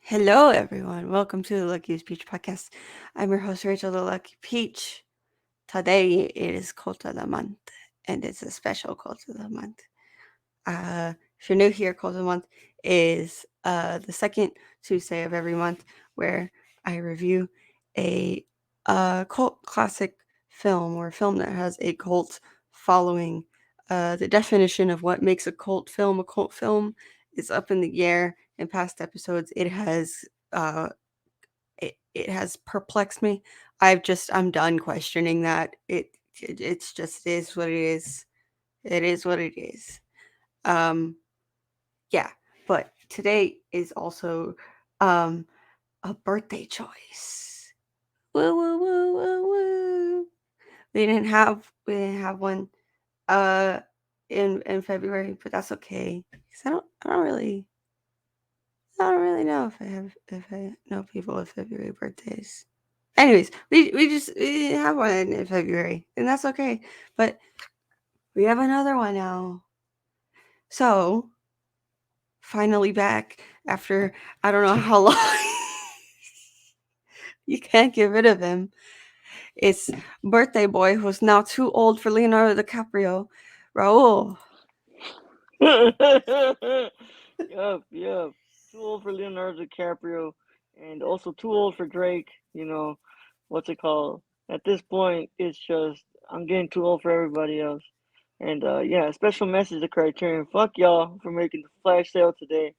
Hello, everyone. Welcome to the Luckiest Peach podcast. I'm your host, Rachel, the Lucky Peach. Today it is Cult of the Month, and it's a special Cult of the Month. If you're new here, Cult of the Month is the second Tuesday of every month where I review a cult classic film or a film that has a cult following. The definition of what makes a cult film is up in the air. In past episodes, uh, it has perplexed me. I'm done questioning that. It's just is what it is. It is what it is. Um, yeah, but today is also um a birthday choice. Woo woo woo woo woo. We didn't have one uh in February, but that's okay. 'Cause I don't really know if I know people with February birthdays. Anyways, we didn't have one in February, and that's okay. But we have another one now. So finally back after I don't know how long. You can't get rid of him. It's birthday boy who's now too old for Leonardo DiCaprio, Raúl. Yup. Too old for Leonardo DiCaprio, and also too old for Drake. What's it called? At this point, it's just I'm getting too old for everybody else. And yeah, special message to Criterion. Fuck y'all for making the flash sale today.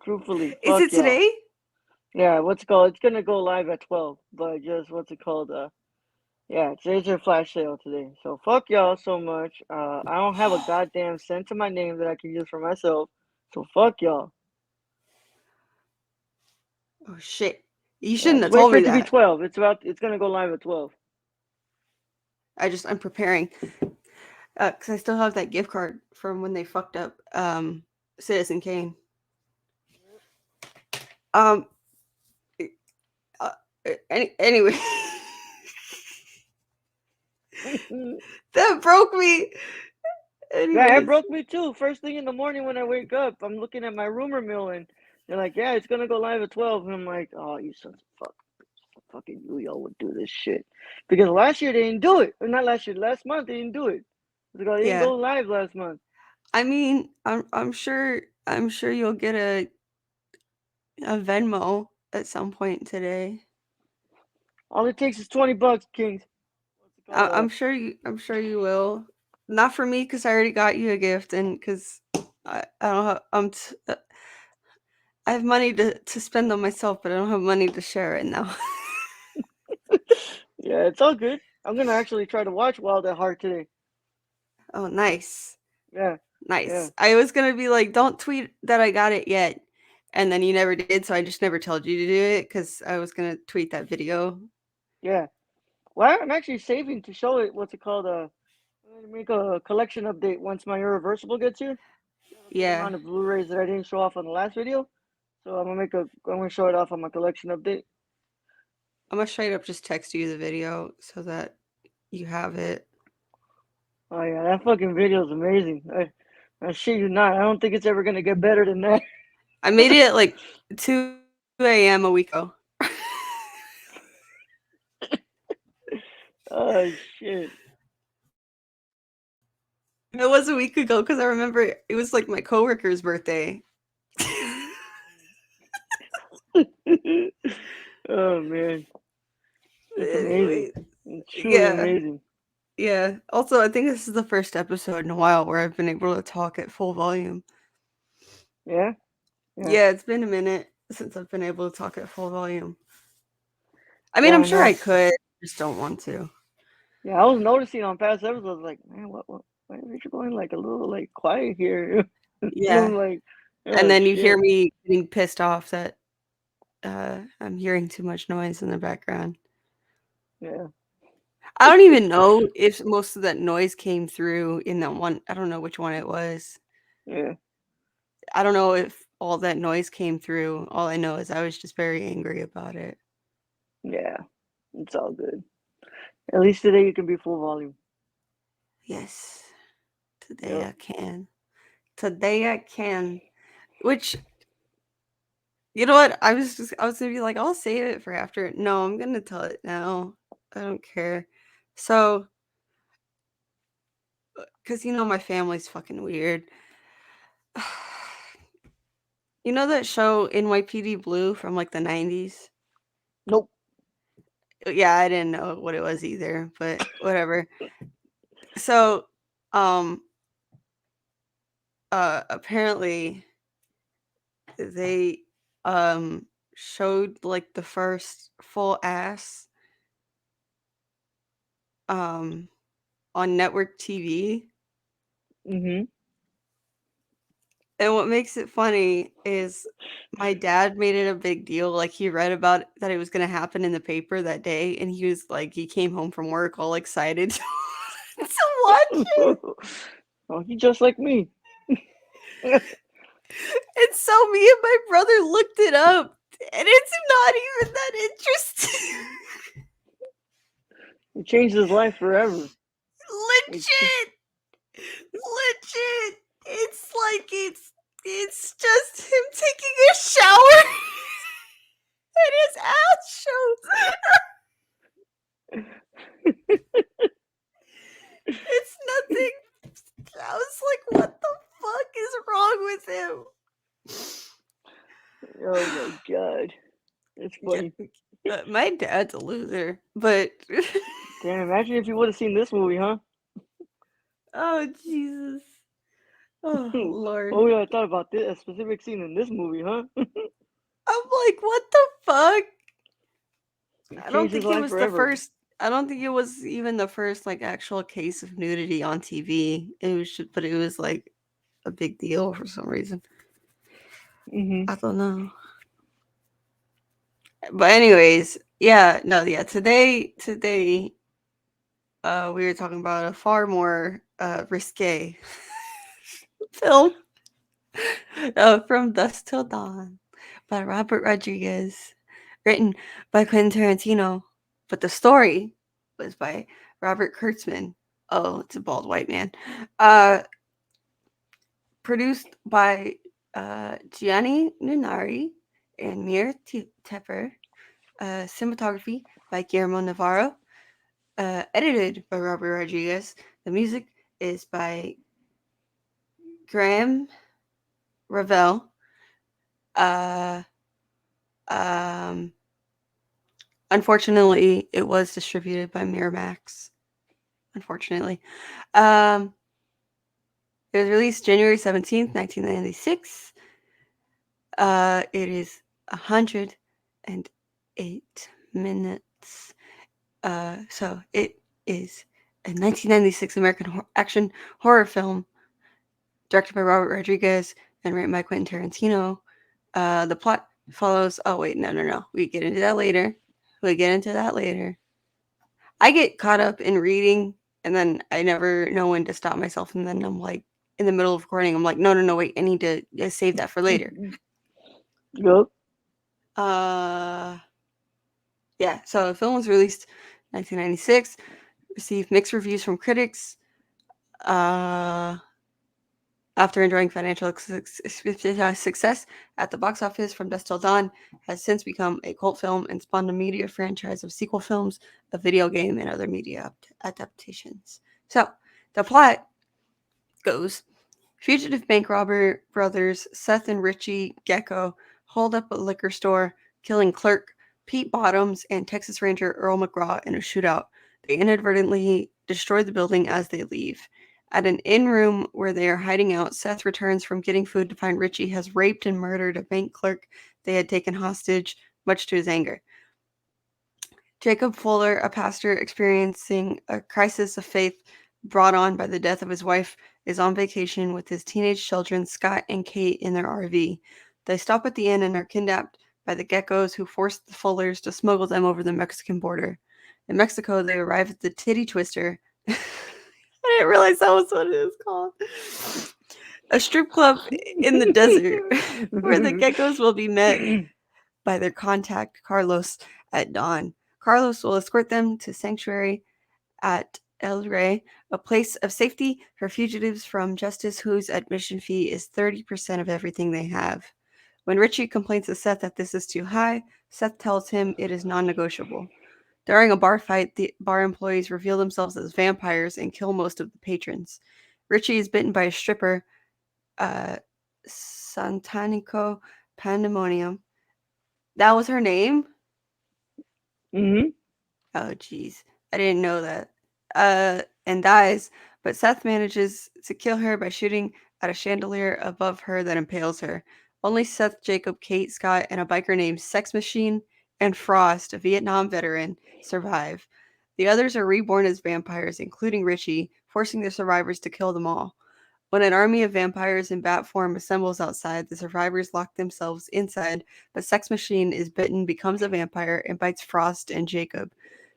Truthfully, Is fuck it y'all. today? Yeah, what's it called? It's gonna go live at 12, but just what's it called? Yeah, today's their flash sale today. So fuck y'all so much. I don't have a goddamn cent to my name that I can use for myself. So fuck y'all. Oh shit! You Yeah, shouldn't just have wait told for me it to be that. 12. It's gonna go live at 12. I'm preparing because I still have that gift card from when they fucked up Citizen Kane. Um. Uh, anyway, that broke me. Yeah, it Anyways, broke me too. First thing in the morning when I wake up, I'm looking at my rumor mill and they're like, "Yeah, it's gonna go live at 12." And I'm like, "Oh, you sons of fuck, fucking you, y'all would do this shit." Because last year they didn't do it. Or not last year, last month they didn't do it. Because they didn't yeah. go live last month. I mean, I'm sure you'll get a Venmo at some point today. All it takes is $20, Kings. What's it called? I'm sure you will. Not for me because I already got you a gift, and because I don't have I have money to spend on myself, but I don't have money to share right now. Yeah, it's all good. I'm gonna actually try to watch Wild at Heart today. Oh, nice. Yeah, yeah. Nice. I was gonna be like, don't tweet that I got it yet. And then you never did, so I just never told you to do it because I was gonna tweet that video. Yeah. Well, I'm actually saving to show it. What's it called? I'm gonna make a collection update once my irreversible gets here. I have a good Yeah. amount of Blu-rays that I didn't show off on the last video, so I'm gonna show it off on my collection update. I'm gonna straight up just text you the video so that you have it. Oh yeah, that fucking video is amazing. I shit you not. I don't think it's ever gonna get better than that. I made it at like 2 a.m. a week ago. Oh shit. It was a week ago because I remember it was like my coworker's birthday. Oh man, it's amazing. Anyway, It's truly yeah. amazing. Yeah. Also, I think this is the first episode in a while where I've been able to talk at full volume. Yeah, yeah, Yeah, it's been a minute since I've been able to talk at full volume. I mean, yeah. I'm I sure I know. could, just don't want to. Yeah, I was noticing on past episodes, like, man, why is Rachel going like a little like quiet here? Yeah. I'm like, And oh then you hear shit. me getting pissed off that I'm hearing too much noise in the background. Yeah, I don't even know if most of that noise came through in that one. I don't know which one it was. yeah, I don't know if all that noise came through. All I know is I was just very angry about it. yeah. It's all good. At least today you can be full volume. Yes, today Yep. I can. Today I can. Which You know what? I was gonna be like, I'll save it for after. No, I'm gonna tell it now. I don't care. So, because my family's fucking weird. You know that show NYPD Blue from like the 90s? Nope. Yeah, I didn't know what it was either, but whatever. So, um, apparently they showed like the first full ass um on network TV. Mhm. And what makes it funny is my dad made it a big deal. Like he read about that it was going to happen in the paper that day, and he was like, he came home from work all excited to watch it. Oh, he just like me. And so me and my brother looked it up, and it's not even that interesting. It changed his life forever. It ch- Legit, legit. It's like it's just him taking a shower, and his ass shows. It's nothing. I was like, what the fuck is wrong with him? oh my god, it's Yeah, funny. my dad's a loser, but Damn, imagine if you would have seen this movie, huh? oh Jesus, oh Oh Lord, yeah, I thought about this a specific scene in this movie, huh? I'm like, what the fuck? It I don't changed his think it life was the forever. first. I don't think it was even the first like actual case of nudity on TV. It was, but it was like a big deal for some reason. Mhm. I don't know. But anyways, yeah, no, yeah. Today, we were talking about a far more risque film from Dusk Till Dawn by Robert Rodriguez, written by Quentin Tarantino, but the story was by Robert Kurtzman. Oh, it's a bald white man. Uh, Produced by Gianni Nunari and Mir Tepper. Cinematography by Guillermo Navarro. Edited by Robert Rodriguez. The music is by Graham Ravel. Uh, um, Unfortunately, it was distributed by Miramax. Unfortunately, um, it was released January 17th, 1996. It is 108 minutes. So it is a 1996 American action horror film directed by Robert Rodriguez and written by Quentin Tarantino. The plot follows. Oh wait, no, no, no. We get into that later. We get into that later. I get caught up in reading, and then I never know when to stop myself. And then I'm like, in the middle of recording, I'm like, no, no, no, wait. I need to save that for later. Yup. Uh, yeah. So the film was released 1996. Received mixed reviews from critics. Uh, After enjoying financial success at the box office from Dusk Till Dawn, has since become a cult film and spawned a media franchise of sequel films, a video game, and other media adaptations. So, the plot goes: fugitive bank robber brothers Seth and Richie Gecko hold up a liquor store, killing clerk Pete Bottoms and Texas Ranger Earl McGraw in a shootout. They inadvertently destroy the building as they leave. At an inn room where they are hiding out, Seth returns from getting food to find Richie has raped and murdered a bank clerk they had taken hostage, much to his anger. Jacob Fuller, a pastor experiencing a crisis of faith brought on by the death of his wife, is on vacation with his teenage children, Scott and Kate, in their RV. They stop at the inn and are kidnapped by the geckos who force the Fullers to smuggle them over the Mexican border. In Mexico, they arrive at the Titty Twister. I didn't realize that was what it was called. A strip club in the desert where the geckos will be met by their contact, Carlos, at dawn. Carlos will escort them to sanctuary at El Rey, a place of safety for fugitives from justice whose admission fee is 30% of everything they have. When Richie complains to Seth that this is too high, Seth tells him it is non negotiable. During a bar fight, the bar employees reveal themselves as vampires and kill most of the patrons. Richie is bitten by a stripper, uh, Santanico Pandemonium. That was her name? Mhm. Oh, jeez. I didn't know that. And dies, but Seth manages to kill her by shooting at a chandelier above her that impales her. Only Seth, Jacob, Kate, Scott, and a biker named Sex Machine and Frost, a Vietnam veteran, survive. The others are reborn as vampires, including Richie, forcing the survivors to kill them all. When an army of vampires in bat form assembles outside, the survivors lock themselves inside, but Sex Machine is bitten, becomes a vampire, and bites Frost and Jacob.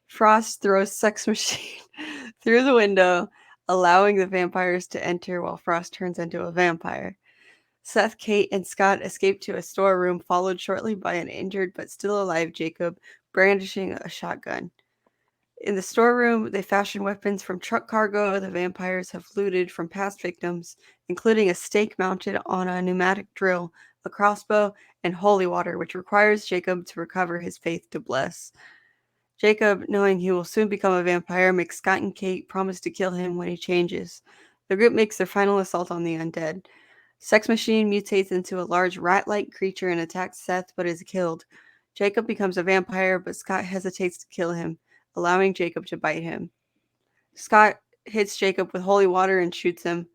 Frost throws Sex Machine through the window, allowing the vampires to enter while Frost turns into a vampire. Seth, Kate, and Scott escape to a storeroom, followed shortly by an injured but still alive Jacob brandishing a shotgun. In the storeroom, they fashion weapons from truck cargo the vampires have looted from past victims, including a stake mounted on a pneumatic drill, a crossbow, and holy water, which requires Jacob to recover his faith to bless. Jacob, knowing he will soon become a vampire, makes Scott and Kate promise to kill him when he changes. The group makes their final assault on the undead. Sex Machine mutates into a large rat like creature and attacks Seth but is killed. Jacob becomes a vampire, but Scott hesitates to kill him, allowing Jacob to bite him. Scott hits Jacob with holy water and shoots him.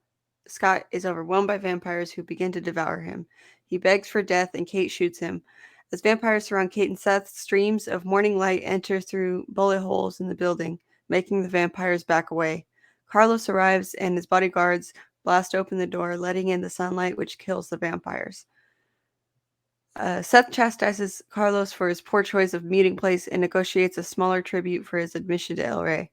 Scott is overwhelmed by vampires who begin to devour him. He begs for death and Kate shoots him. As vampires surround Kate and Seth, streams of morning light enter through bullet holes in the building, making the vampires back away. Carlos arrives and his bodyguards blast open the door, letting in the sunlight, which kills the vampires. Seth chastises Carlos for his poor choice of meeting place and negotiates a smaller tribute for his admission to El Rey.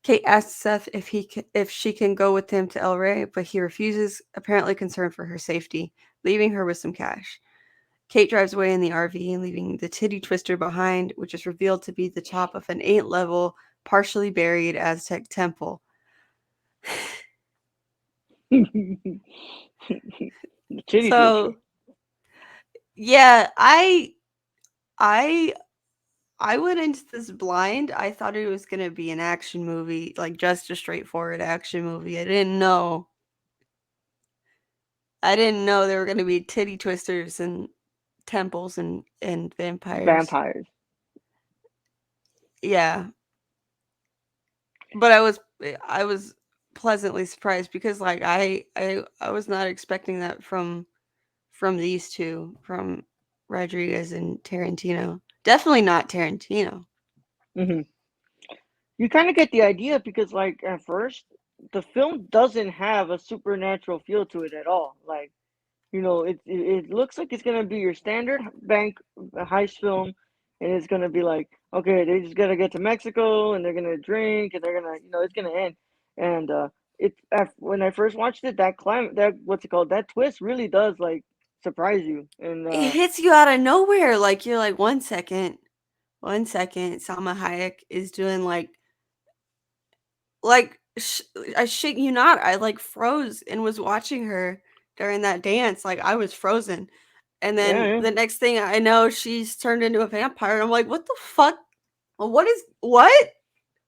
Kate asks Seth if she can go with him to El Rey, but he refuses, apparently concerned for her safety, leaving her with some cash. Kate drives away in the RV, leaving the titty twister behind, which is revealed to be the top of an 8-level, partially buried Aztec temple. The titty twister. So, yeah, I I went into this blind. I thought it was gonna be an action movie, like just a straightforward action movie. I didn't know there were gonna be titty twisters and temples and vampires. Vampires. Yeah, but I was pleasantly surprised because like I was not expecting that from these two, from Rodriguez and Tarantino. Definitely not Tarantino. Mhm. You kind of get the idea because, like, at first, the film doesn't have a supernatural feel to it at all. Like, it looks like it's gonna be your standard bank heist film, and it's gonna be like, okay, they just gotta get to Mexico, and they're gonna drink, and they're gonna, it's gonna end. And when I first watched it, that what's it called? That twist really does like surprise you. And It hits you out of nowhere. Like you're like, 1 second, Salma Hayek is doing I shit you not. I like froze and was watching her during that dance. Like I was frozen. And then yeah, the next thing I know, she's turned into a vampire. And I'm like, what the fuck? What?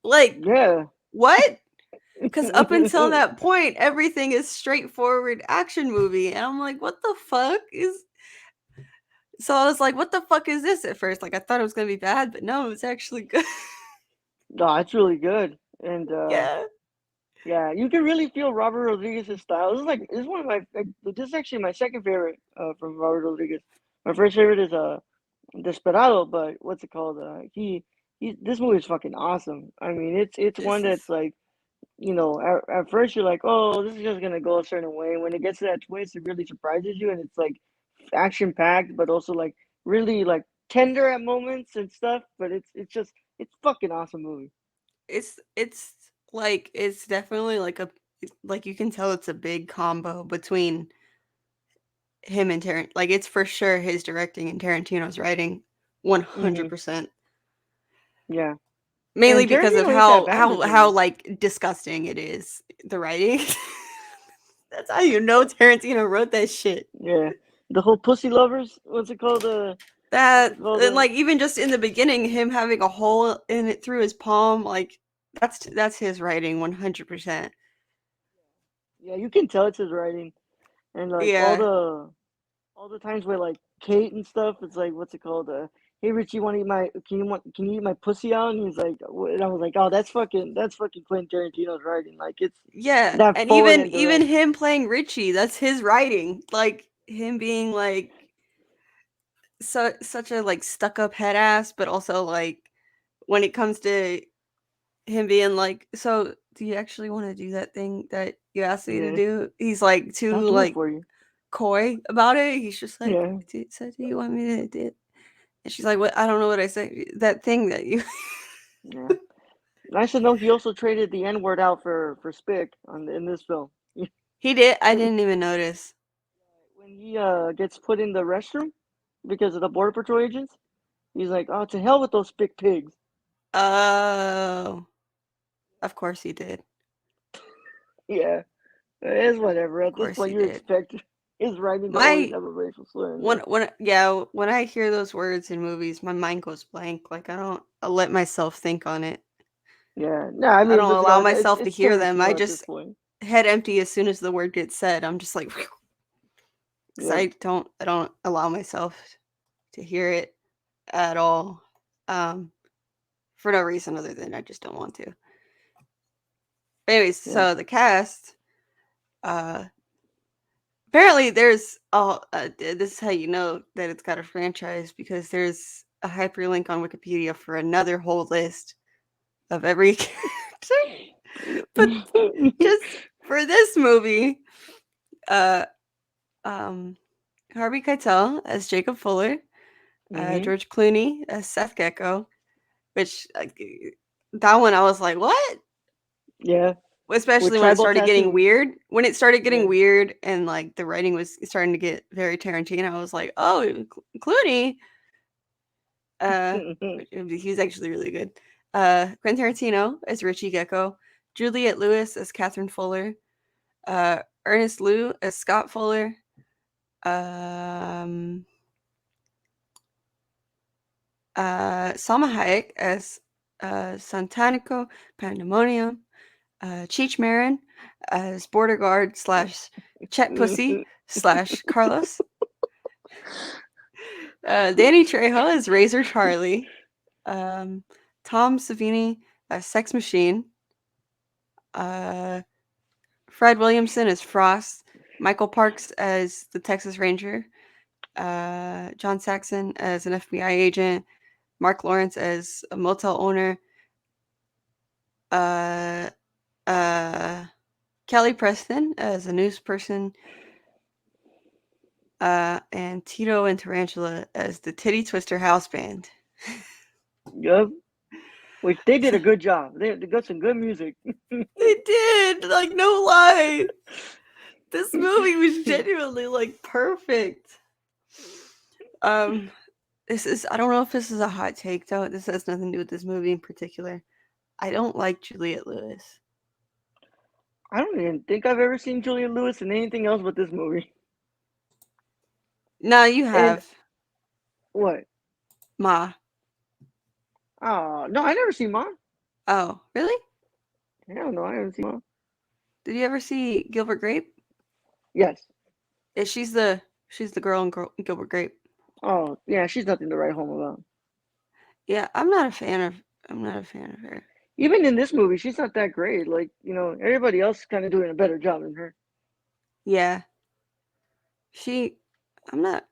Like, yeah, what? Because up until yeah. that point, everything is straightforward action movie. And I'm like, what the fuck is. So I was like, what the fuck is this at first? Like, I thought it was going to be bad, but no, it's actually good. No, it's really good. And Yeah. yeah, you can really feel Robert Rodriguez's style. This is one of this is actually my second favorite from Robert Rodriguez. My first favorite is Desperado, but what's it called? He this movie is fucking awesome. I mean, it's one This that's is. like, at first you're like, oh, this is just gonna go a certain way. When it gets to that twist, it really surprises you, and it's like action packed, but also like really like tender at moments and stuff. But it's fucking awesome movie. It's like it's definitely like you can tell it's a big combo between him and Tarant. Like it's for sure his directing and Tarantino's writing, Hmm. 100%. Yeah, Mainly and because of Tarantino ain't that bad with how movies. like disgusting it is, the writing. That's how you know Tarantino wrote that shit. Yeah. The whole pussy lovers. What's it called? What's That it called? and like even just in the beginning, him having a hole in it through his palm, like that's his writing 100%. Yeah, you can tell it's his writing, and like Yeah. all the times where like Kate and stuff, it's like what's it called? Hey Richie, want to eat my? Can you eat my pussy out? And he's like, and I was like, oh, that's fucking Quentin Tarantino's writing. Like it's Yeah, that and forward even and direct. him playing Richie, that's his writing. Like him being like such a like stuck up head ass, but also like when it comes to him being like, so do you actually want to do that thing that you asked me to Yeah, do? He's like I'll too do it like for you. coy about it. He's just like, Yeah, so do you want me to do it? And she's like, what? I don't know what I say. That thing that you. yeah. Nice to know he also traded the N word out for Spick on in this film. He did. I didn't even notice. When he gets put in the restroom because of the border patrol agents, he's like, "Oh, to hell with those Spick pigs." Oh, of course he did. Yeah, it's whatever. Of At this course point, he you did. expect his writing to always My have a racial slur in there. when yeah, when I hear those words in movies, my mind goes blank. Like I let myself think on it. Yeah, no, I I mean, don't what's it allow called? myself to It's hear them. I Tarantino at this just point. head empty as soon as the word gets said. I'm just like, because Yep. I don't allow myself to hear it at all, um, for no reason other than I just don't want to. Anyways, Yeah. so the cast, uh, apparently there's this is how you know that it's got a franchise because there's a hyperlink on Wikipedia for another whole list of every character. But just for this movie, uh, um, Harvey Keitel as Jacob Fuller, Mhm. George Clooney as Seth Gecko, which that one I was like, what? Yeah. With Especially when it tribal started getting tattoos. weird. When it started getting Yeah. weird and like the writing was starting to get very Tarantino, I was like, oh, Clooney. Uh, he's actually really good. Quentin Tarantino as Richie Gecko, Juliette Lewis as Catherine Fuller, Ernest Liu as Scott Fuller, um, Salma Hayek as Santanico Pandemonium, Cheech Marin as border guard slash Chet Pussy slash Carlos, Danny Trejo as Razor Charlie, um, Tom Savini as Sex Machine, uh, Fred Williamson as Frost, Michael Parks as the Texas Ranger, John Saxon as an FBI agent, Mark Lawrence as a motel owner, uh, uh, Kelly Preston as a news person, and Tito and Tarantula as the Titty Twister House Band. Yup. Which they did So a good job. They got some good music. they did, like, no lie. This movie was genuinely like perfect. Um, this is I don't know if this is a hot take though. This has nothing to do with this movie in particular. I don't like Juliette Lewis. I don't even think I've ever seen Julia Lewis in anything else but this movie. No, you And have what? Ma. Oh no, I never seen Ma. Oh, really? Hell no, I haven't seen Ma. Did you ever see Gilbert Grape? Yes. Yeah, she's the girl in Gilbert Grape. Oh yeah, she's nothing to write home about. Yeah, I'm not a fan of her. Even in this movie, she's not that great. Like everybody else is kind of doing a better job than her. Yeah, she. I'm not.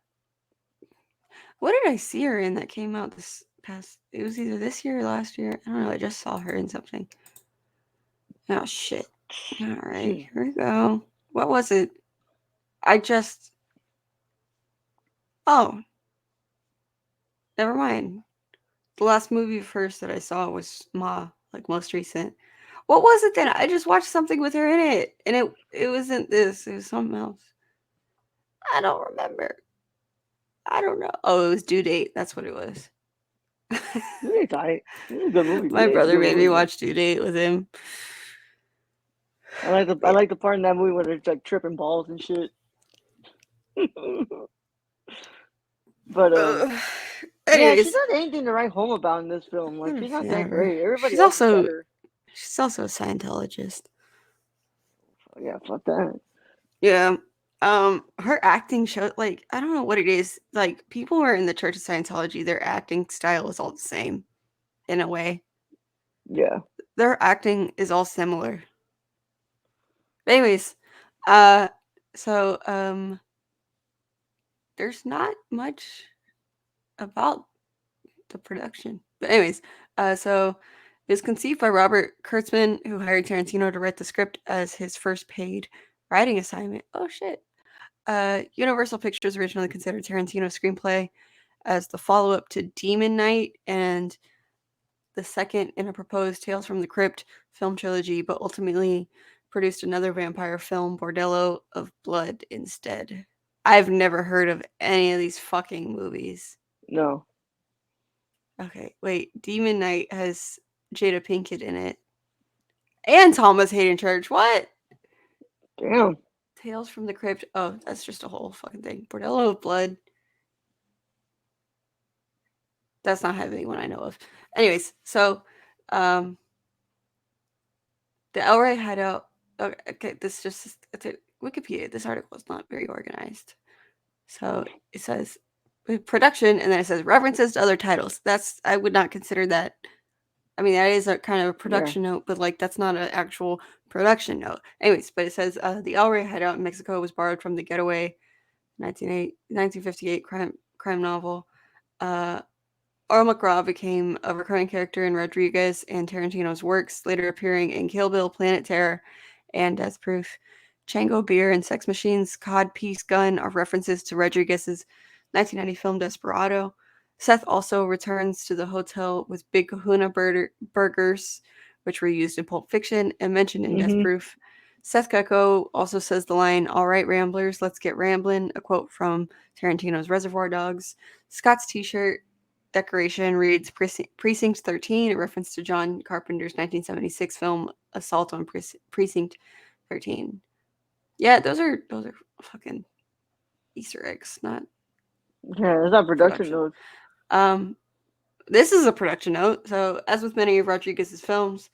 What did I see her in that came out this past? It was either this year or last year. I don't know. I just saw her in something. Oh shit. All right, She, here we go. What was it? I just. Oh, never mind. The last movie of hers that I saw was Ma, like most recent. What was it then? I just watched something with her in it, and it wasn't this. It was something else. I don't remember. I don't know. Oh, it was Due Date. That's what it was. it's alright. It's a good movie. My It's a brother good made me movie, man. watch Due Date with him. I Yeah. like the part in that movie where they're like tripping balls and shit. But Ugh. yeah, she's Anyways, not anything to write home about in this film. Like she's not that whatever. great. Everybody She's else is also better. she's also a Scientologist. Yeah, fuck that. Yeah. Her acting show like I don't know what it is. Like people who are in the Church of Scientology, their acting style is all the same in a way. Yeah, Their acting is all similar. But anyways, uh so there's not much about the production. But anyways, so it was conceived by Robert Kurtzman, who hired Tarantino to write the script as his first paid writing assignment. Oh shit. Universal Pictures originally considered Tarantino's screenplay as the follow-up to Demon Knight and the second in a proposed Tales from the Crypt film trilogy, but ultimately produced another vampire film, Bordello of Blood, instead. I've never heard of any of these fucking movies. no, Okay, wait. Demon Knight has Jada Pinkett in it. And Thomas Hayden Church. What? damn. Tales from the Crypt. Oh, that's just a whole fucking thing. Bordello of Blood. That's not have anyone I know of. Anyways, so um the El Rey hideout. Okay, this just it's a Wikipedia. This article is not very organized. So it says production, and then it says references to other titles. That's I would not consider that. I mean, that is a kind of a Yeah. production note, but like that's not an actual production note. Anyways, but it says the El Rey hideout in Mexico was borrowed from the Getaway 1958 crime novel. Uh, Earl McGraw became a recurring character in Rodriguez and Tarantino's works, later appearing in Kill Bill, Planet Terror, and Death Proof. Chango Beer and Sex Machines Cod Piece Gun are references to Rodriguez's 1990 film Desperado. Seth also returns to the hotel with Big Kahuna burgers, which were used in Pulp Fiction and mentioned in Death Mhm. Proof. Seth Gecko also says the line, "All right, Ramblers, let's get ramblin'," a quote from Tarantino's Reservoir Dogs. Scott's t shirt decoration reads Precinct 13, a reference to John Carpenter's 1976 film Assault on Precinct 13. Yeah, those are fucking Easter eggs, not Yeah, it's not production production. notes. Um, this is a production note. So, as with many of Rodriguez's films,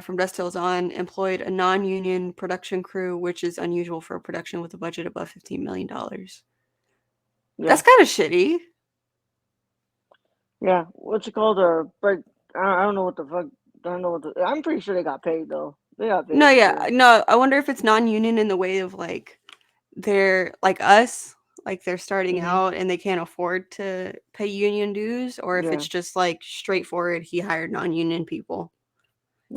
from Dusk Till Dawn, employed a non-union production crew, which is unusual for a production with a budget above $15 million. Yeah, That's kind of shitty. yeah. What's it called? But I don't know what the fuck. I don't know what the. I'm pretty sure they got paid though. They got paid, No, I'm yeah, sure. no. I wonder if it's non-union in the way of like they're like us, like they're starting Mhm. out and they can't afford to pay union dues, or if Yeah, it's just like straightforward, he hired non-union people,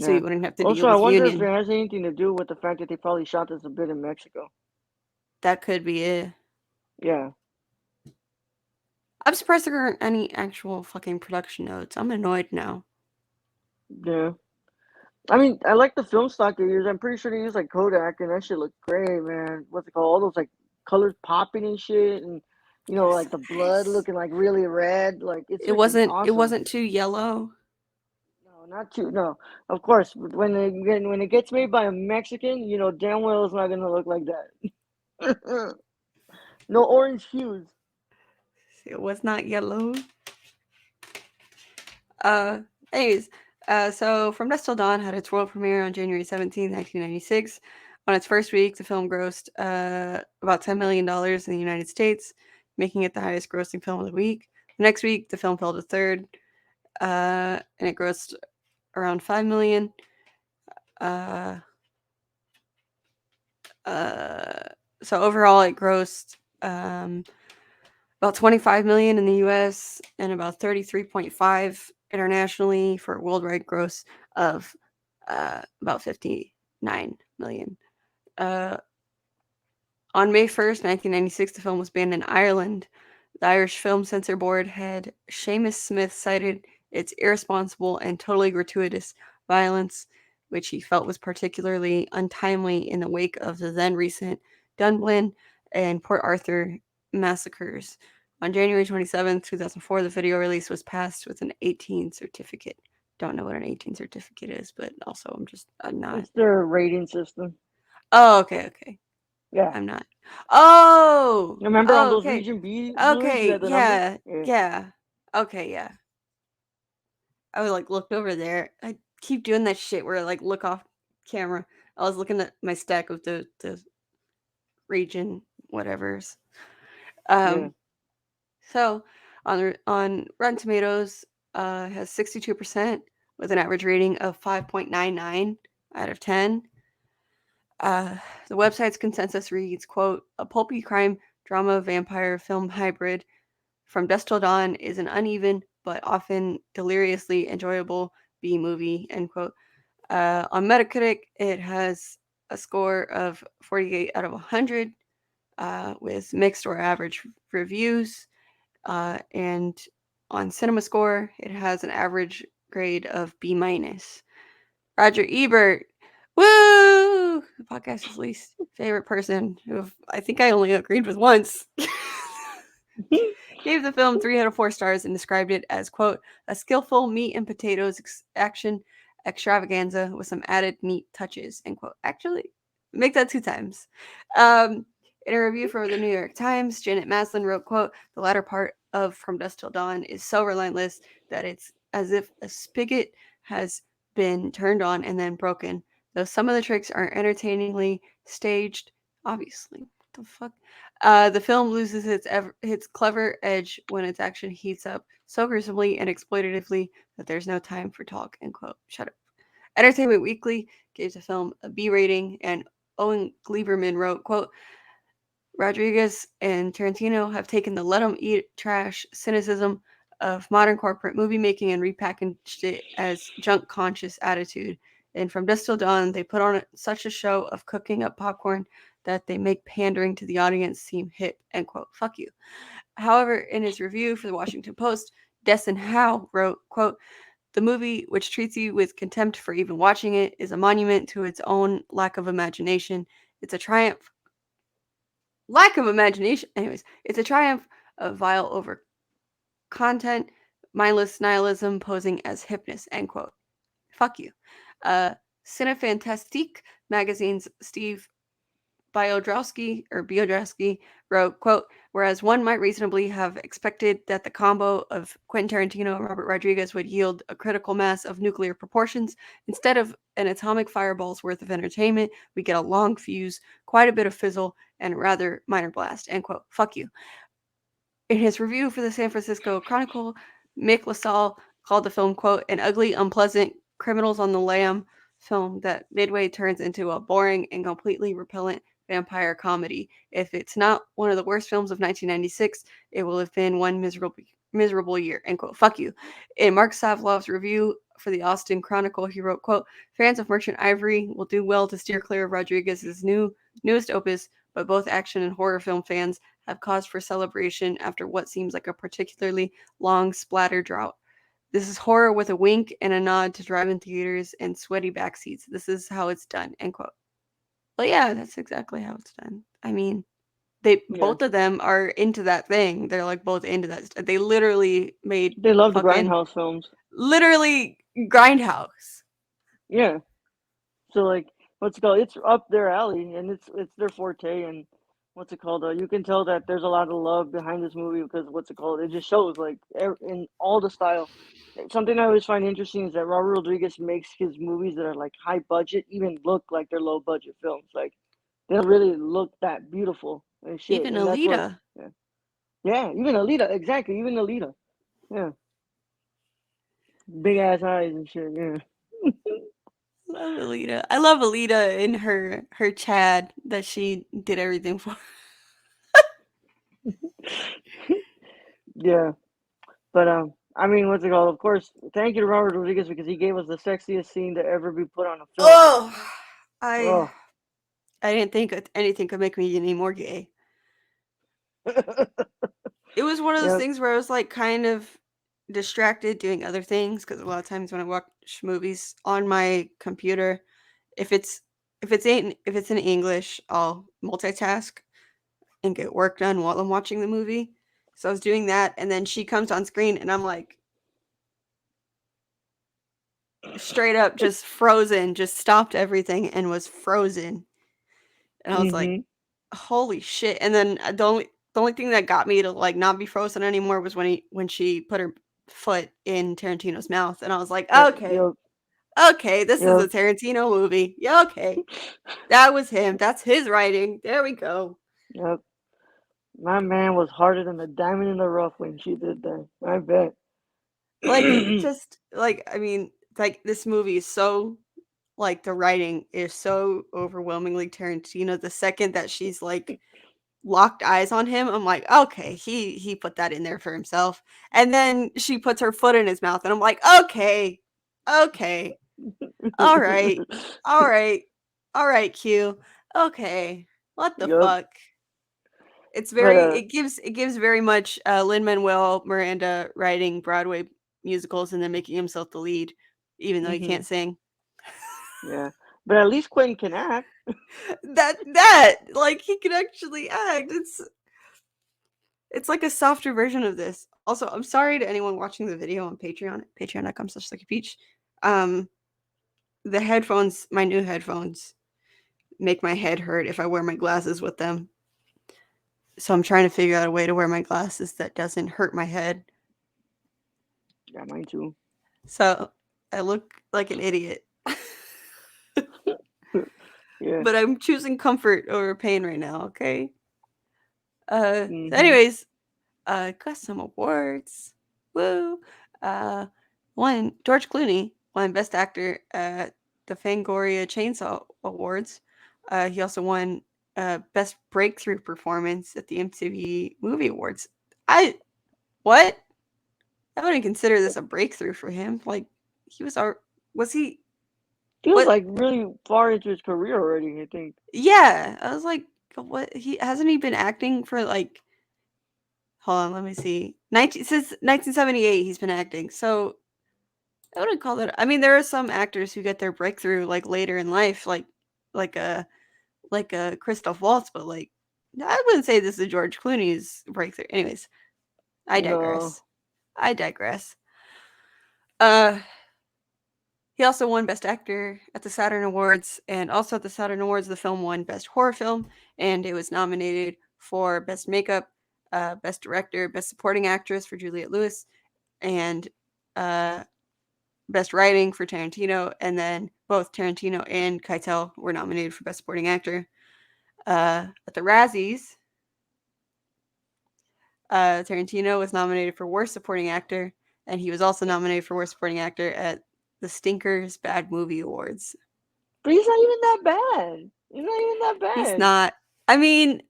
so yeah. you wouldn't have to deal Also, I with wonder if it union. has anything to do with the fact that they probably shot this a bit in Mexico. That could be it. Yeah, I'm surprised there aren't any actual fucking production notes. I'm annoyed now. yeah. I mean, I like the film stock they use. I'm pretty sure they use like Kodak, and that shit looked great, man. What's it called? All those like colors popping and shit, and Yes, like the blood nice. looking like really red. Like it's It freaking wasn't. It awesome. wasn't too yellow. No, not too. No, of course. When it gets made by a Mexican, you know damn well it's not gonna look like that. No orange hues. It was not yellow. Uh, anyways, so From Dusk Till Dawn had its world premiere on January 17th, 1996. On its first week, the film grossed about $10 million in the United States, making it the highest grossing film of the week. The next week, the film fell to third, and it grossed around $5 million. Uh, uh, so overall, it grossed about 25 million in the US and about 33.5 internationally for a worldwide gross of about 59 million. Uh, on May 1st, 1996, the film was banned in Ireland. The Irish Film Censor Board had Seamus Smith cited its irresponsible and totally gratuitous violence, which he felt was particularly untimely in the wake of the then recent Dunblin and Port Arthur massacres. On January 27th, 2004, the video release was passed with an 18 certificate. Don't know what an 18 certificate is, but also I'm not. It's their rating system. Oh, okay, okay. Yeah. I'm not. Oh! Remember on Oh, those okay. Region B viewings, you Okay, had the number? yeah, Yeah. yeah. Okay, yeah. I would, like, looked over there. I keep doing that shit where I, like, look off camera. I was looking at my stack of the region whatevers. Yeah. Um, so on Rotten Tomatoes, has 62% with an average rating of 5.99 out of 10. Uh, the website's consensus reads, quote, a pulpy crime drama vampire film hybrid from Dusk Till Dawn is an uneven but often deliriously enjoyable B movie, end quote. On Metacritic, it has a score of 48 out of 100 with mixed or average reviews. And on CinemaScore, it has an average grade of B minus. Roger Ebert, woo! The podcast's least favorite person, who I think I only agreed with once, gave the film 3 out of 4 stars and described it as, quote, a skillful meat and potatoes action extravaganza with some added meat touches, end quote. Actually, make that 2 times. Um, in a review from the New York Times, Janet Maslin wrote, quote, the latter part of From Dusk Till Dawn is so relentless that it's as if a spigot has been turned on and then broken. Though some of the tricks are entertainingly staged, obviously. What the fuck? The film loses its clever edge when its action heats up so gruesomely and exploitatively that there's no time for talk. End quote. Shut up. Entertainment Weekly gave the film a B rating, and Owen Gleiberman wrote, "quote Rodriguez and Tarantino have taken the let 'em eat trash cynicism of modern corporate movie making and repackaged it as junk conscious attitude. And from Dusk Till Dawn, they put on such a show of cooking up popcorn that they make pandering to the audience seem hip." End quote. Fuck you. However, in his review for the Washington Post, Destin Howe wrote, quote, the movie, which treats you with contempt for even watching it, is a monument to its own lack of imagination. It's a triumph lack of imagination. Anyways, it's a triumph of vile over content, mindless nihilism posing as hipness. End quote. Fuck you. Uh, Cinefantastique magazine's Steve Biodrowski wrote, quote, whereas one might reasonably have expected that the combo of Quentin Tarantino and Robert Rodriguez would yield a critical mass of nuclear proportions, instead of an atomic fireball's worth of entertainment, we get a long fuse, quite a bit of fizzle, and a rather minor blast, end quote. Fuck you. In his review for the San Francisco Chronicle, Mick LaSalle called the film, quote, an ugly, unpleasant, criminals on the lam film that midway turns into a boring and completely repellent vampire comedy. If it's not one of the worst films of 1996, it will have been one miserable year, end quote. Fuck you. In Mark Savlov's review for the Austin Chronicle, he wrote, quote, fans of Merchant Ivory will do well to steer clear of Rodriguez's newest opus, but both action and horror film fans have cause for celebration after what seems like a particularly long splatter drought. This is horror with a wink and a nod to drive-in theaters and sweaty backseats. This is how it's done. End quote. Well, yeah, that's exactly how it's done. I mean, they Yeah. both of them are into that thing. They're like both into that. They literally made They love the fucking grindhouse films. literally Grindhouse. Yeah. So like, what's it called? It's up their alley, and it's their forte. And what's it called? You can tell that there's a lot of love behind this movie because what's it called? It just shows like in all the style. Something I always find interesting is that Robert Rodriguez makes his movies that are like high budget even look like they're low budget films. Like they don't really look that beautiful and shit. Even And that's what, Alita. yeah, yeah, even Alita, exactly, even Alita, yeah, big ass eyes and shit, yeah. Love Alita. I love Alita in her Chad that she did everything for. Yeah. But I mean, what's it called? Of course, thank you to Robert Rodriguez because he gave us the sexiest scene to ever be put on a film. Oh, I Oh, I didn't think anything could make me any more gay. It was one of those yeah. things where I was like kind of distracted doing other things because a lot of times when I watch movies on my computer, if it's if it's in English, I'll multitask and get work done while I'm watching the movie. So I was doing that, and then she comes on screen, and I'm like straight up just frozen, just stopped everything and was frozen. And I was like, Mhm. holy shit! And then the only thing that got me to like not be frozen anymore was when she put her foot in Tarantino's mouth, and I was like, okay, Yup, okay, this is a yup, Tarantino movie. Yeah, okay, that was him. That's his writing. There we go. yup. My man was harder than a diamond in the rough when she did that. I bet. Like, just like I mean, like this movie is so like the writing is so overwhelmingly Tarantino. The second that she's like locked eyes on him, I'm like, okay, he put that in there for himself. And then she puts her foot in his mouth, and I'm like, okay, okay, all right, all right, all right, Q, okay, what the Yup. fuck? It's But very it gives very much Lin Manuel Miranda writing Broadway musicals and then making himself the lead, even though he hmm can't sing. yeah. But at least Quentin can act. That like he can actually act. It's like a softer version of this. Also, I'm sorry to anyone watching the video on Patreon, patreon.com/luckypeach. Um, the headphones, my new headphones, make my head hurt if I wear my glasses with them. So I'm trying to figure out a way to wear my glasses that doesn't hurt my head. Yeah, mine too. So I look like an idiot. Yeah. But I'm choosing comfort over pain right now, okay? So hmm anyways, got some awards. Woo! Uh, One George Clooney won Best Actor at the Fangoria Chainsaw Awards. He also won Best Breakthrough Performance at the MTV Movie Awards. I what? I wouldn't consider this a breakthrough for him. Like he was our was he He was what? like really far into his career already, I think. Yeah, I was like, what? He hasn't he been acting for like hold on, let me see. 19 since 1978 he's been acting. So I wouldn't call that I mean, there are some actors who get their breakthrough, like, later in life, like a like a Christoph Waltz, but, like, I wouldn't say this is George Clooney's breakthrough. Anyways, I No. digress. I digress. Uh, he also won Best Actor at the Saturn Awards, and also at the Saturn Awards, the film won Best Horror Film, and it was nominated for Best Makeup, Best Director, Best Supporting Actress for Juliette Lewis, and, uh Best Writing for Tarantino, and then both Tarantino and Keitel were nominated for Best Supporting Actor. At the Razzies, Tarantino was nominated for Worst Supporting Actor, and he was also nominated for Worst Supporting Actor at the Stinkers Bad Movie Awards. But he's not even that bad. He's not even that He's bad. not. I mean,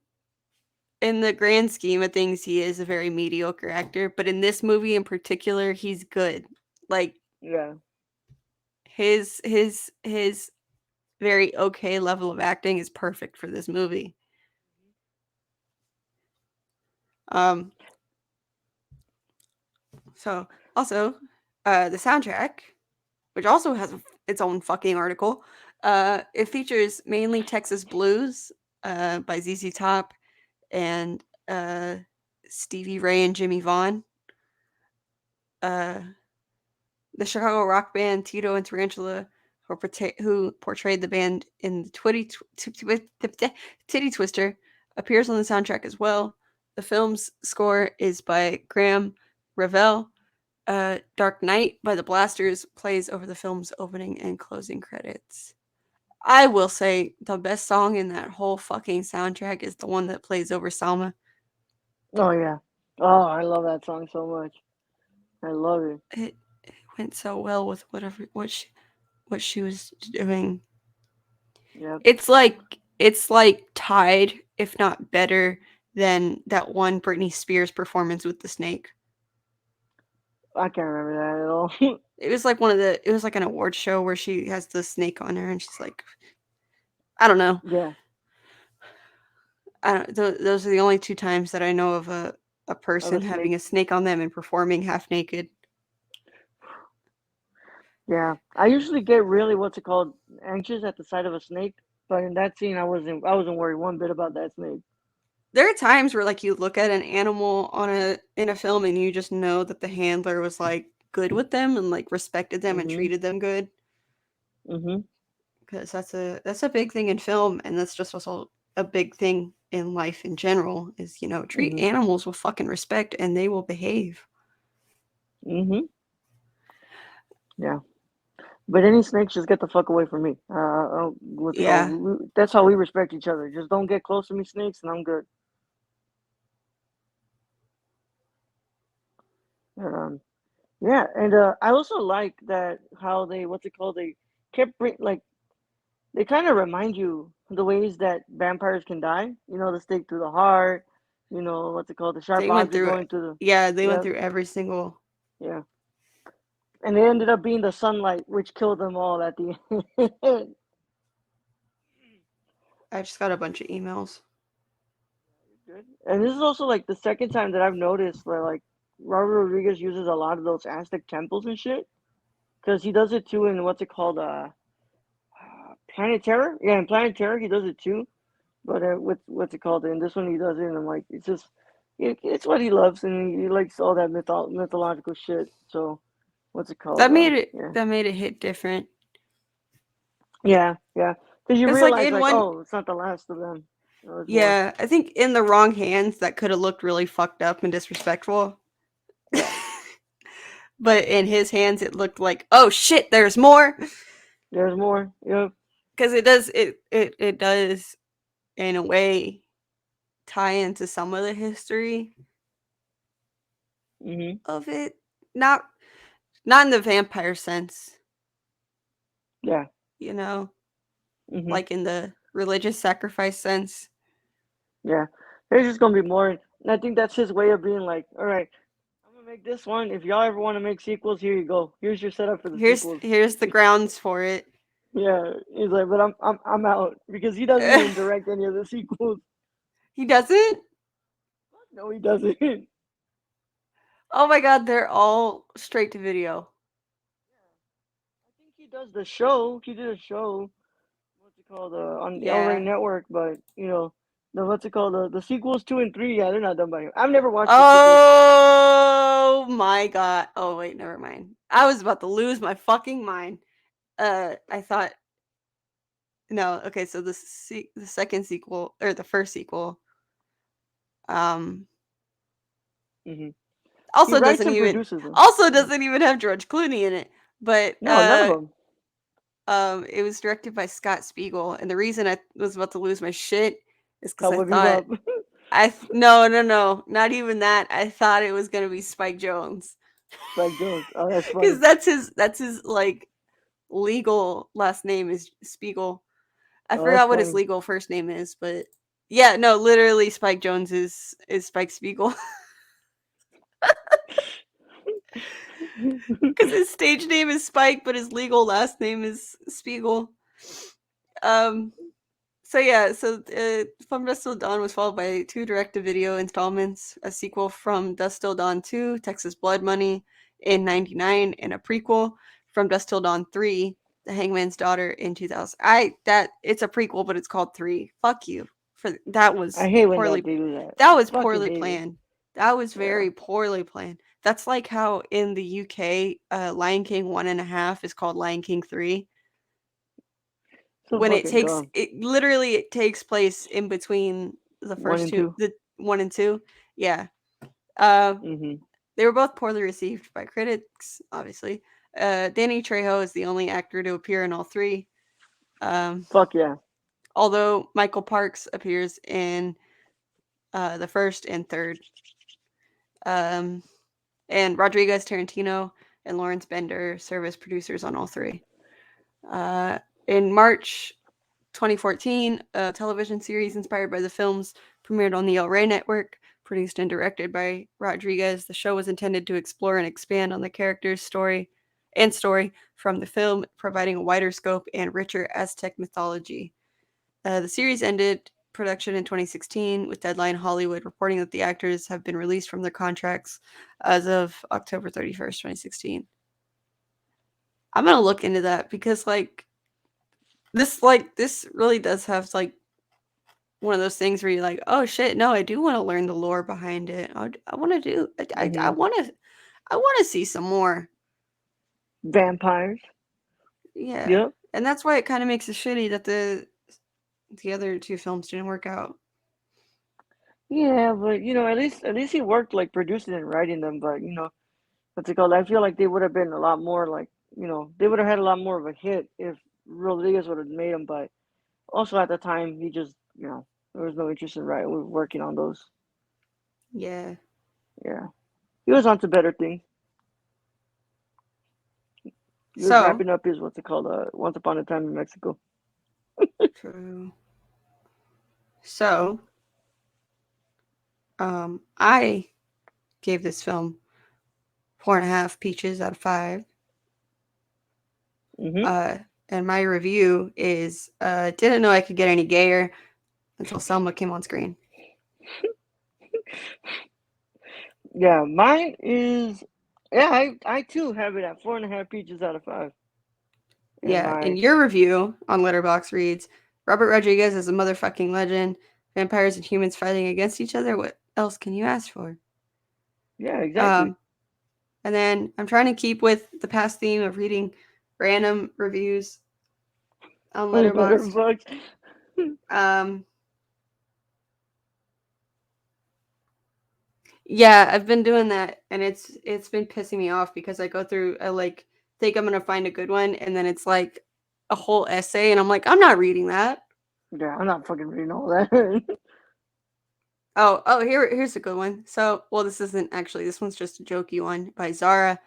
in the grand scheme of things, he is a very mediocre actor, but in this movie in particular, he's good. Like Yeah. his very okay level of acting is perfect for this movie. Um, so also, the soundtrack, which also has its own fucking article, it features mainly Texas blues, by ZZ Top and Stevie Ray and Jimmy Vaughn. Uh, the Chicago rock band Tito and Tarantula, who portrayed the band in the Titty Twister, appears on the soundtrack as well. The film's score is by Graham Revell. Dark Knight by the Blasters plays over the film's opening and closing credits. I will say the best song in that whole fucking soundtrack is the one that plays over Salma. Oh yeah. Oh, I love that song so much. I love it. It went so well with what she was doing. Yep. It's like tied, if not better, than that one Britney Spears performance with the snake. I can't remember that at all. It was like an award show where she has the snake on her and she's like, I don't know. Yeah. Those are the only two times that I know of a Of a person having snake. a snake on them and performing half naked. Yeah. I usually get really what's it called anxious at the sight of a snake, but in that scene I wasn't worried one bit about that snake. There are times where like you look at an animal on a in a film and you just know that the handler was like good with them and like respected them and Mhm. treated them good, Mhm. because that's a big thing in film, and that's just also a big thing in life in general is, treat Mhm. animals with fucking respect and they will behave. Mhm. Yeah. But any snakes, just get the fuck away from me. What's it called? Yeah. That's how we respect each other. Just don't get close to me, snakes, and I'm good. Um, yeah, and I also like that how they what's it called? They kept like they kind of remind you the ways that vampires can die. You know, the stake through the heart. You know, what's it called? The sharp They went object through it. going through Yeah, they the went yeah, through every single. yeah, and it ended up being the sunlight which killed them all at the end. I just got a bunch of emails. Good. And this is also like the second time that I've noticed where like Robert Rodriguez uses a lot of those Aztec temples and shit. Because he does it too in what's it called? Planet Terror. Yeah, in Planet Terror he does it too. But with what's it called? In this one he does it, and I'm like, it's just it's what he loves, and he likes all that mythological shit. So what's it called? That made it Yeah, that made it hit different. yeah. Because you Cuz like realize in like, one oh, it's not the last of them. There's more. yeah, I think in the wrong hands that could have looked really fucked up and disrespectful. Yeah, But in his hands it looked like, "Oh shit, there's more." there's more. Yep. Cuz it does in a way tie into some of the history Mhm. of it. Not not in the vampire sense, Yeah. you know, Mhm. like in the religious sacrifice sense. Yeah. There's just gonna be more, and I think that's his way of being like, all right, I'm gonna make this one. If y'all ever want to make sequels, here you go. Here's your setup for the sequels. Here's the grounds for it. Yeah, he's like, but I'm out because he doesn't even direct any of the sequels. He doesn't? No, he doesn't. I Oh my god, they're all straight to video. think he does the show. He did a show. What's it called? On the El Rey Yeah. Network, but the what's it called? The sequels 2 and 3. Yeah, they're not done by him. I've never watched the sequels. Oh my god. Oh wait, never mind. I was about to lose my fucking mind. I thought no, okay, so the second sequel or the first sequel um Hmm. He also writes doesn't and even produces them. also Yeah. doesn't even have George Clooney in it. But No, none of them. it was directed by Scott Spiegel, and the reason I was about to lose my shit is because I Cowboy thought Bebop. no, not even that. I thought it was gonna be Spike Jones Spike Jones. Oh, that's because funny. that's his like legal last name is Spiegel. I Oh, that's forgot what his funny. legal first name is, but yeah, no, literally Spike Jones is Spike Spiegel because his stage name is Spike, but his legal last name is Spiegel. Um, So yeah, From Dusk Till Dawn was followed by two direct-to-video installments: a sequel From Dusk Till Dawn 2, Texas Blood Money in '99, and a prequel From Dusk Till Dawn 3, The Hangman's Daughter in 2000. It's a prequel, but it's called 3. Fuck you. For that I was hate when that poorly they do that. that was Fucking poorly hate it. planned. That was Yeah. very poorly planned. That's like how in the UK, Lion King 1.5 is called Lion King 3 So when fucking dumb. it takes place in between the One first and two, two. the one and two. Yeah. Uh Mm-hmm. they were both poorly received by critics, obviously. Danny Trejo is the only actor to appear in all three. Um Fuck yeah. Although Michael Parks appears in the first and third. Um and Rodriguez, Tarantino, and Lawrence Bender serve as producers on all three. Uh in March 2014, a television series inspired by the films premiered on the El Rey Network, produced and directed by Rodriguez. The show was intended to explore and expand on the characters' story from the film, providing a wider scope and richer Aztec mythology. The series ended production in 2016, with Deadline Hollywood reporting that the actors have been released from their contracts as of October 31st, 2016. I'm gonna look into that because this really does have one of those things where you're like, oh shit, no, I do want to learn the lore behind it. I want to do. I Mm-hmm. want to. I want to see some more. Vampires. Yeah, Yep. and that's why it kind of makes it shitty that the other two films didn't work out. Yeah, but at least he worked like producing and writing them. But what's it called? I feel like they would have been a lot more like they would have had a lot more of a hit if Rodriguez would have made them. But also at the time, he just there was no interest in working on those. Yeah. Yeah, he was on to better things. He was So wrapping up his what's it called? Once Upon a Time in Mexico. true. So I gave this film 4.5 peaches out of 5. Hmm. Uh, and my review is didn't know I could get any gayer until Selma came on screen. Yeah, mine is. Yeah, I too have it at 4.5 peaches out of 5. And Yeah, in my your review on Letterbox reads Robert Rodriguez is a motherfucking legend. Vampires and humans fighting against each other. What else can you ask for? Yeah, exactly. Um, and then I'm trying to keep with the past theme of reading random reviews on Letterboxd. Letterboxd. Um, yeah, I've been doing that, and it's been pissing me off because I go through, I like think I'm gonna find a good one, and then it's like a whole essay, and I'm like, I'm not reading that. Yeah, I'm not fucking reading all that. Here's a good one. So, well, this isn't actually. This one's just a jokey one by Zara.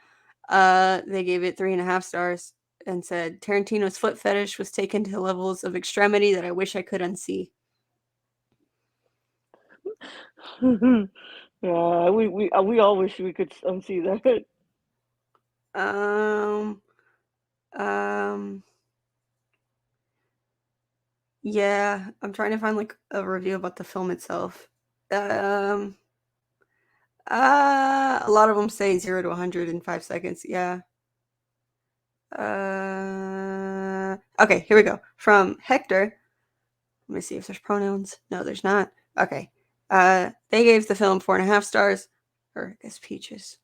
They gave it 3.5 stars and said Tarantino's foot fetish was taken to levels of extremity that I wish I could unsee. Yeah, we all wish we could unsee that. Um, um, yeah, I'm trying to find like a review about the film itself. Um, a lot of them say 0 to 100 in 5 seconds. Yeah. Okay, here we go. From Hector. Let me see if there's pronouns. No, there's not. Okay. They gave the film 4.5 stars, or I guess peaches.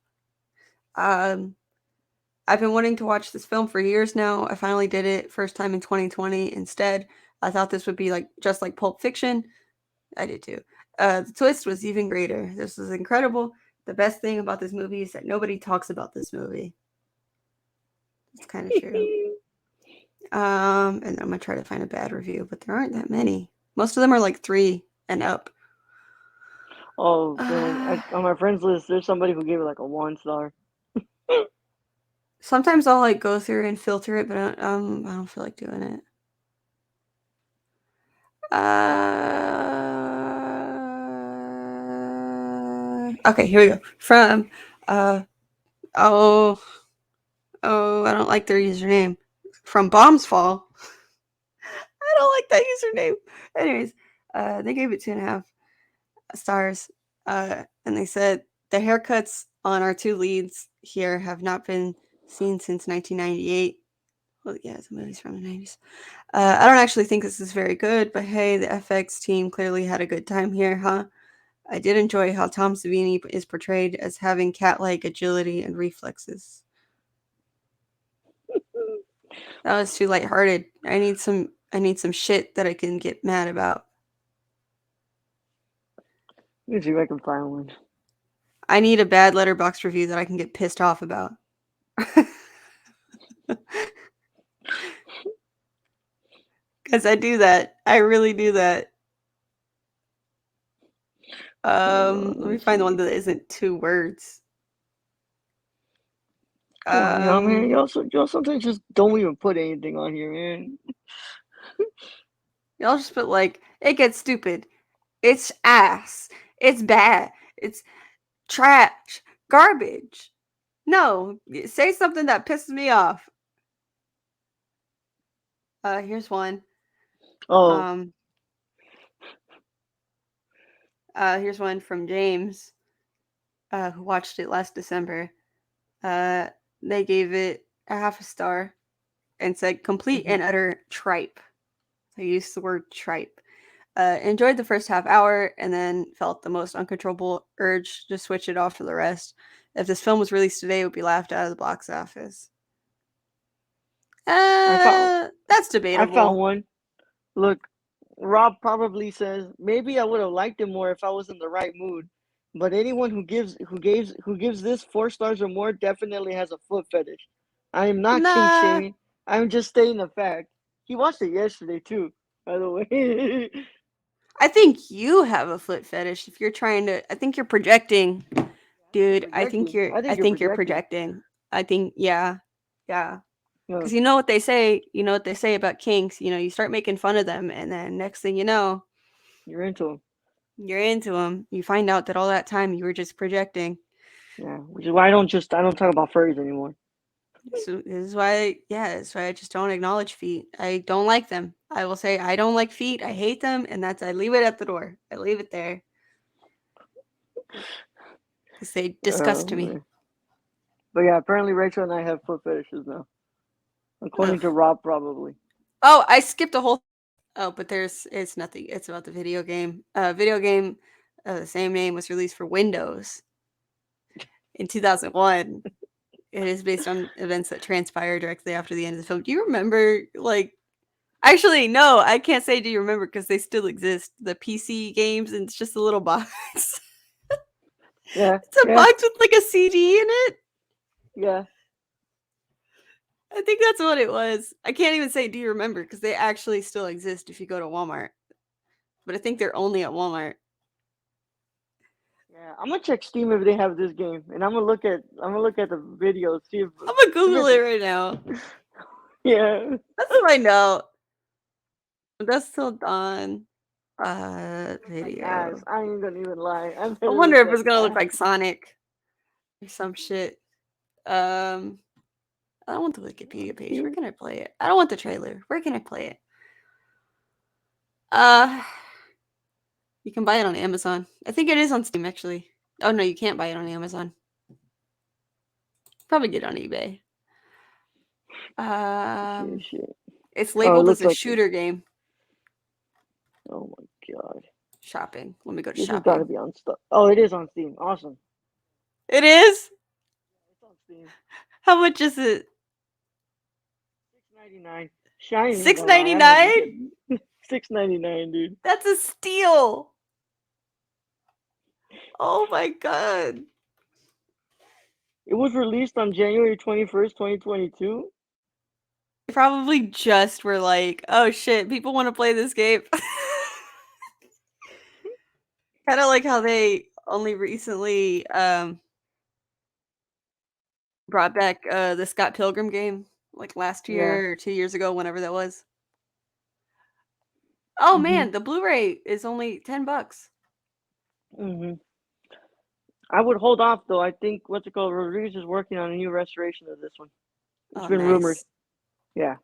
Um, I've been wanting to watch this film for years now. I finally did it first time in 2020. Instead, I thought this would be like just like Pulp Fiction. I did too. The twist was even greater. This was incredible. The best thing about this movie is that nobody talks about this movie. It's kind of true. And I'm gonna try to find a bad review, but there aren't that many. Most of them are like 3 and up. Oh man, Uh, on my friends list, there's somebody who gave it like a 1 star. Sometimes I'll like go through and filter it, but I don't feel like doing it. Okay, here we go. From uh oh I don't like their username. From Bombs Fall. I don't like that username. Anyways, they gave it 2.5 stars. And they said the haircuts on our two leads here have not been seen since 1998. Well, yeah, the movie's from the 90s. I don't actually think this is very good, but hey, the FX team clearly had a good time here, huh? I did enjoy how Tom Savini is portrayed as having cat-like agility and reflexes. That was too lighthearted. I need some shit that I can get mad about. Let me see if I can find one. I need a bad letterbox review that I can get pissed off about. Cuz I do that. I really do that. Hold on, let Let me me find the one see. that isn't 2 words. Come on, y'all, man. Um Y'all sometimes just don't even put anything on here, man. Y'all just put like it gets stupid. It's ass. It's bad. It's trash. Garbage. No, say something that pisses me off. Here's one. Oh, Um, here's one from James, who watched it last December. Uh, they gave it a half a star and said complete mhm. and utter tripe. They used the word tripe. Enjoyed the first half hour and then felt the most uncontrollable urge to switch it off to the rest. If this film was released today, it would be laughed out of the box office. I found That's I found debatable. one. Look, Rob probably says maybe I would have liked it more if I was in the right mood. But anyone who gives this 4 stars or more definitely has a foot fetish. I am not kink Nah, shaming. I'm just stating a fact. He watched it yesterday too, by the way. I think you have a foot fetish. If you're trying to, I think you're projecting, I think you're dude. I think projecting. you're. I I think you're think you're projecting. projecting. I think, yeah, yeah. No, Because you know what they say. You know what they say about kinks. You know, you start making fun of them, and then next thing you know, you're into him. you're into them. You find out that all that time you were just projecting. Yeah, which is why I don't talk about furries anymore. So this is why, yeah, that's why I just don't acknowledge feet. I don't like them. I will say I don't like feet. I hate them, and that's I leave it at the door. I leave it there because they disgust me. Man. But yeah, apparently Rachel and I have foot fetishes now, Ugh. according to Rob, probably. Oh, I skipped a whole. Oh, but it's nothing. It's about the video game. Video game, the same name was released for Windows in 2001. It is based on events that transpire directly after the end of the film. Do you remember, like, actually, no, I can't say do you remember because they still exist. The PC games, and it's just a little box. Yeah, It's a yeah, box with like a CD in it. yeah. I think that's what it was. I can't even say do you remember because they actually still exist if you go to Walmart. But I think they're only at Walmart. Yeah, I'm gonna check Steam if they have this game, and I'm gonna look at the video, see if I'm gonna if Google it's it right now. yeah. Let's find out. Dusk Till Dawn Looks like ass. video. I ain't gonna even lie. I bet I it wonder looks if like it's gonna look ass. like Sonic or some shit. Um, I don't want the Wikipedia page. Where Steam. can I play it? I don't want the trailer. Where can I play it? Uh, you can buy it on Amazon. I think it is on Steam actually. Oh no, you can't buy it on Amazon. Probably get it on eBay. Shit, Um, shit. it's Oh, it labeled as looks a like. shooter game. Oh my god, Shopping. Let me go to this has got to shopping. be on stuff. Oh, it is on Steam. Awesome. It is. It's on Steam. How much is it? 6.99. Shiny ain't Six gonna lie. ninety I had to nine. get 6.99, dude. That's a steal. Oh my god. It was released on January 21st, 2022. They probably just were like, "Oh shit, people want to play this game." Kind of like how they only recently brought back the Scott Pilgrim game, like last Yeah. year or 2 years ago, whenever that was. Oh Mhm. man, the Blu-ray is only $10. Mhm. I would hold off though. I think what's it called? Rodriguez is working on a new restoration of this one. It's Oh, been rumored. nice, Yeah.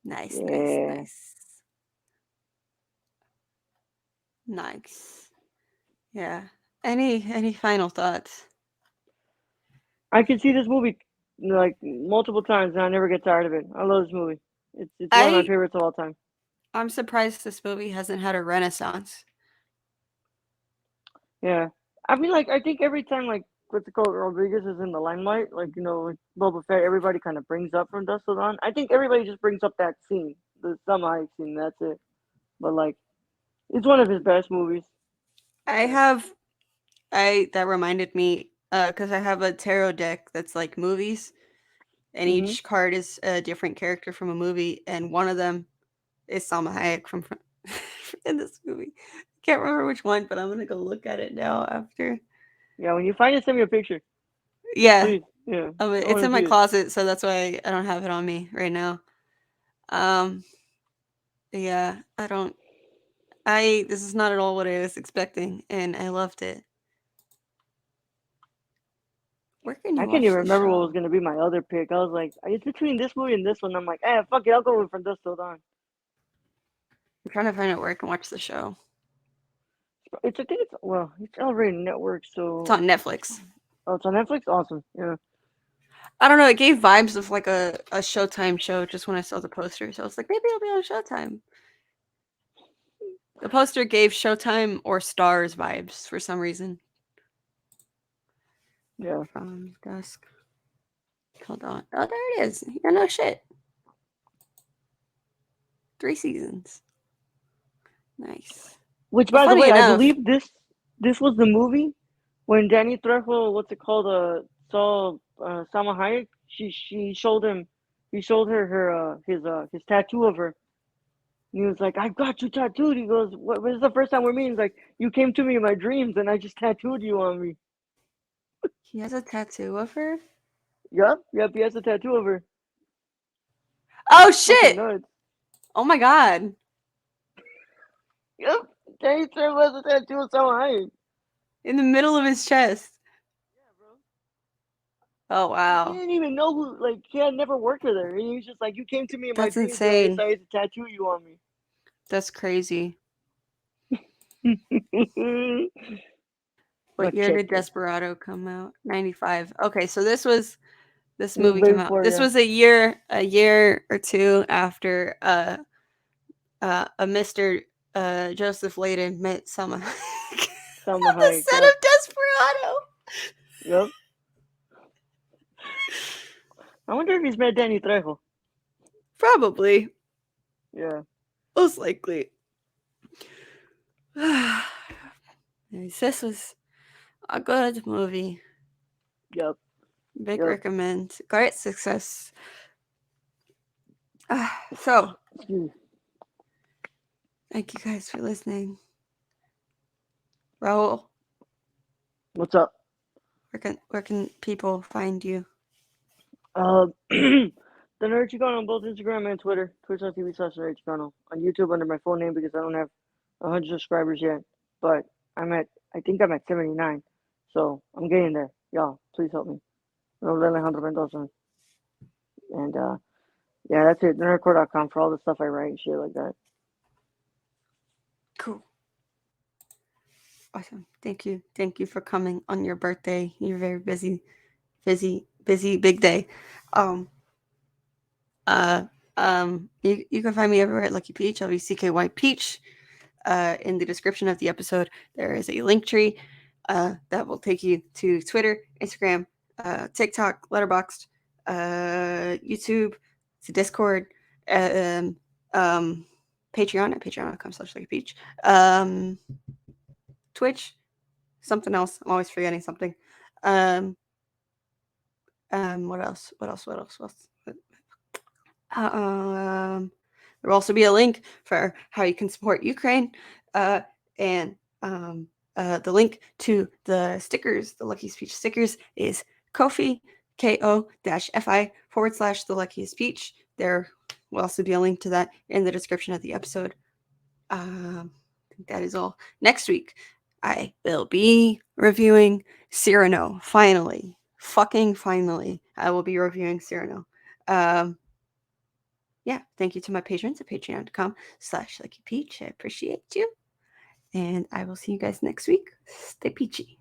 nice, nice, Yeah. nice, nice. Yeah. Any final thoughts? I can see this movie like multiple times and I never get tired of it. I love this movie. It's one of my I favorites of all time. I'm surprised this movie hasn't had a renaissance. Yeah. I mean like I think every time like what's it called? Rodriguez is in the limelight, like like Boba Fett, everybody kind of brings up from Dusk Till Dawn. I think everybody just brings up that scene, the Summer scene. That's it. But like, it's one of his best movies. I Yeah. have I that reminded me because I have a tarot deck that's like movies, and Mhm. each card is a different character from a movie, and one of them is Salma Hayek from in this movie. Can't remember which one, but I'm gonna go look at it now after. Yeah. When you find it, send me a picture, Yeah, please. Yeah. I it's want in to my see it. closet, so that's why I don't have it on me right now. Um, yeah, I don't. I This is not at all what I was expecting, and I loved it. Where can I you can't even watch this remember what was show? gonna be my other pick. I was like, it's between this movie and this one. I'm like, fuck it, I'll go with From Dusk Till Dawn. I'm trying to find out where I can watch the show. I think it's well, it's already network, It's so on Netflix. oh, it's on Netflix. Awesome. Yeah. I don't know. It gave vibes of like a Showtime show just when I saw the poster. So I was like, maybe I'll be on Showtime. The poster gave Showtime or Stars vibes for some reason. Yeah. From Dusk Till Dawn. Oh, there it is. Yeah, no shit. 3 seasons. Nice. Which, Well, by the funny way, I enough, believe this was the movie when Danny Trejo, what's it called, saw Salma Hayek. She showed him, he showed her his tattoo of her. And he was like, "I got you tattooed." He goes, "What? This is the first time we're meeting." He's like, "You came to me in my dreams, and I just tattooed you on me." he has a tattoo of her. Yep, yep. He has a tattoo of her. Oh Fucking shit! nuts. Oh my god! Yep. Danny Trejo has a tattoo of Salma Hayek. In the middle of his chest. Yeah, bro. Oh And he wow, didn't even know who. Like, he had never worked with her, and he was just like, "You came to me in my that's dreams, and I insane. decided to tattoo you on That's crazy. me." What year did Machete. Desperado come out? 95. Okay, so this It was movie way came out. before, This yeah. was a year or two after a Mr. Joseph Layden met someone on Salma the Hayek, set yep. of Desperado. Yep. I wonder if he's met Danny Trejo. Probably, Yeah. most likely. This was a good movie. Yep. Big Yep. recommend. Great success. So, Excuse me. thank you guys for listening. Raúl, What's up? where can people find you? The Nerd Chicano on both Instagram and Twitter. Twitch.tv/Nerd Chicano. On YouTube under my full name because I don't have 100 subscribers yet. But I think I'm at 79. So I'm getting there. Y'all, please help me. Alejandro Mendoza. And yeah, that's it. Nerdcore.com for all the stuff I write and shit like that. Cool. Awesome. Thank you. Thank you for coming on your birthday. You're very busy, busy, big day. Um, uh, you can find me everywhere at Lucky Peach, LVCKY Peach. In the description of the episode, there is a link tree that will take you to Twitter, Instagram, TikTok, Letterboxd, YouTube, to Discord, um, um, Patreon at patreon.com/LuckyPeach, Twitch, something else. I'm always forgetting something. Um, what else? What else? What else? What else? Um, there will also be a link for how you can support Ukraine, uh, and the link to the stickers, the Luckiest Peach stickers, is Kofi, ko-fi/the Luckiest Peach. There will also be a link to that in the description of the episode. I think that is all. Next week, I will be reviewing Cyrano. Finally. Fucking finally. I will be reviewing Cyrano. Um, yeah, thank you to my patrons at patreon.com/LuckyPeach. I appreciate you. And I will see you guys next week. Stay peachy.